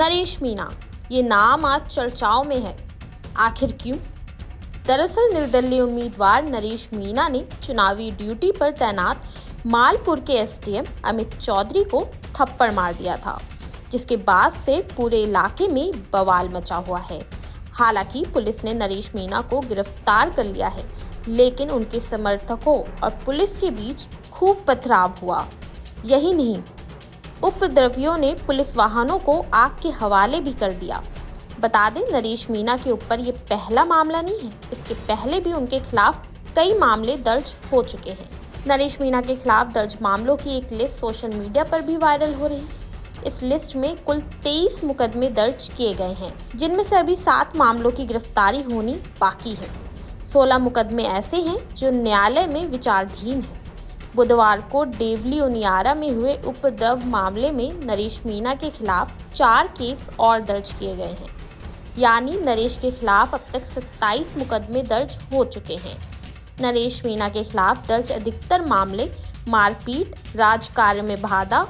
नरेश मीणा, ये नाम आज चर्चाओं में है। आखिर क्यों? दरअसल निर्दलीय उम्मीदवार नरेश मीणा ने चुनावी ड्यूटी पर तैनात मालपुर के एसडीएम अमित चौधरी को थप्पड़ मार दिया था, जिसके बाद से पूरे इलाके में बवाल मचा हुआ है। हालांकि पुलिस ने नरेश मीणा को गिरफ्तार कर लिया है, लेकिन उनके समर्थकों और पुलिस के बीच खूब पथराव हुआ। यही नहीं, उपद्रवियों ने पुलिस वाहनों को आग के हवाले भी कर दिया। बता दें, नरेश मीणा के ऊपर ये पहला मामला नहीं है। इसके पहले भी उनके खिलाफ कई मामले दर्ज हो चुके हैं। नरेश मीणा के खिलाफ दर्ज मामलों की एक लिस्ट सोशल मीडिया पर भी वायरल हो रही है। इस लिस्ट में कुल 23 मुकदमे दर्ज किए गए हैं, जिनमें से अभी 7 मामलों की गिरफ्तारी होनी बाकी है। 16 मुकदमे ऐसे हैं जो न्यायालय में विचाराधीन हैं। बुधवार को देवली उनियारा में हुए उपद्रव मामले में नरेश मीणा के खिलाफ 4 केस और दर्ज किए गए हैं। यानी नरेश के खिलाफ अब तक 27 मुकदमे दर्ज हो चुके हैं। नरेश मीणा के खिलाफ दर्ज अधिकतर मामले मारपीट, राजकार्य में बाधा,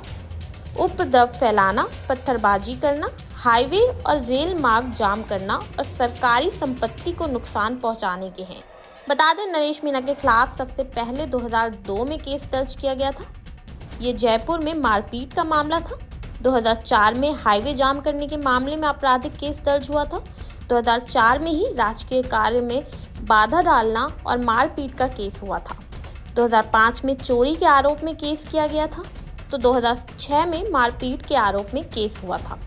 उपद्रव फैलाना, पत्थरबाजी करना, हाईवे और रेल मार्ग जाम करना और सरकारी संपत्ति को नुकसान पहुंचाने के हैं। बता दें, नरेश मीणा के खिलाफ सबसे पहले 2002 में केस दर्ज किया गया था। ये जयपुर में मारपीट का मामला था। 2004 में हाईवे जाम करने के मामले में आपराधिक केस दर्ज हुआ था। 2004 में ही राजकीय कार्य में बाधा डालना और मारपीट का केस हुआ था। 2005 में चोरी के आरोप में केस किया गया था, तो 2006 में मारपीट के आरोप में केस हुआ था।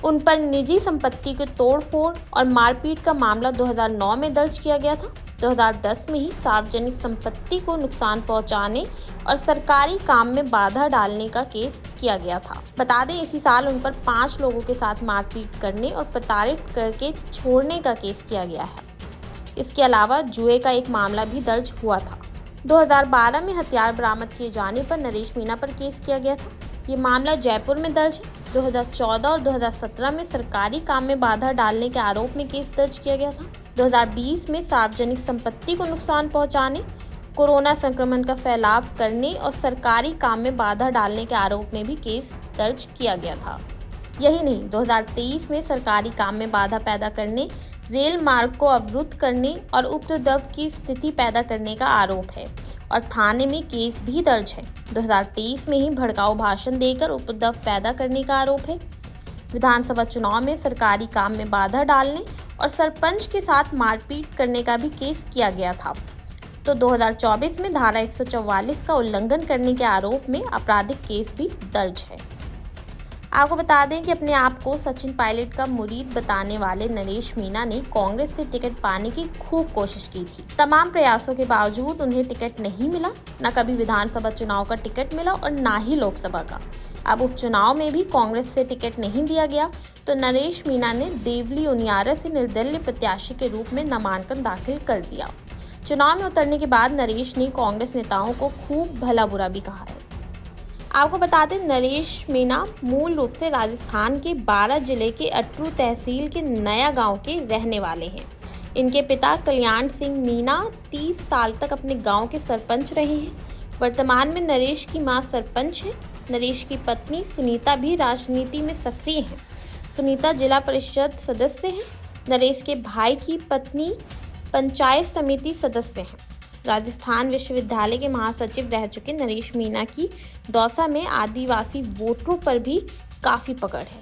उन पर निजी संपत्ति के तोड़फोड़ और मारपीट का मामला 2009 में दर्ज किया गया था। 2010 में ही सार्वजनिक संपत्ति को नुकसान पहुंचाने और सरकारी काम में बाधा डालने का केस किया गया था। बता दें, इसी साल उन पर 5 लोगों के साथ मारपीट करने और प्रताड़ित करके छोड़ने का केस किया गया है। इसके अलावा जुए का एक मामला भी दर्ज हुआ था। 2012 में हथियार बरामद किए जाने पर नरेश मीणा पर केस किया गया था। ये मामला जयपुर में दर्ज है। 2014 और 2017 में सरकारी काम में बाधा डालने के आरोप में केस दर्ज किया गया था। 2020 में सार्वजनिक संपत्ति को नुकसान पहुंचाने, कोरोना संक्रमण का फैलाव करने और सरकारी काम में बाधा डालने के आरोप में भी केस दर्ज किया गया था। यही नहीं, 2023 में सरकारी काम में बाधा पैदा करने, रेल मार्ग को अवरुद्ध करने और उपद्रव की स्थिति पैदा करने का आरोप है और थाने में केस भी दर्ज है। 2023 में ही भड़काऊ भाषण देकर उपद्रव पैदा करने का आरोप है। विधानसभा चुनाव में सरकारी काम में बाधा डालने और सरपंच के साथ मारपीट करने का भी केस किया गया था। तो 2024 में धारा 144 का उल्लंघन करने के आरोप में आपराधिक केस भी दर्ज है। आपको बता दें कि अपने आप को सचिन पायलट का मुरीद बताने वाले नरेश मीणा ने कांग्रेस से टिकट पाने की खूब कोशिश की थी। तमाम प्रयासों के बावजूद उन्हें टिकट नहीं मिला। न कभी विधानसभा चुनाव का टिकट मिला और न ही लोकसभा का। अब उपचुनाव में भी कांग्रेस से टिकट नहीं दिया गया, तो नरेश मीणा ने देवली उनियारा से निर्दलीय प्रत्याशी के रूप में नामांकन दाखिल कर दिया। चुनाव में उतरने के बाद नरेश ने कांग्रेस नेताओं को खूब भला बुरा भी कहा है। आपको बता दें, नरेश मीणा मूल रूप से राजस्थान के 12 जिले के अटरू तहसील के नया गांव के रहने वाले हैं। इनके पिता कल्याण सिंह मीणा 30 साल तक अपने गांव के सरपंच रहे हैं। वर्तमान में नरेश की मां सरपंच है। नरेश की पत्नी सुनीता भी राजनीति में सक्रिय हैं। सुनीता जिला परिषद सदस्य हैं। नरेश के भाई की पत्नी पंचायत समिति सदस्य हैं। राजस्थान विश्वविद्यालय के महासचिव रह चुके नरेश मीणा की दौसा में आदिवासी वोटरों पर भी काफ़ी पकड़ है।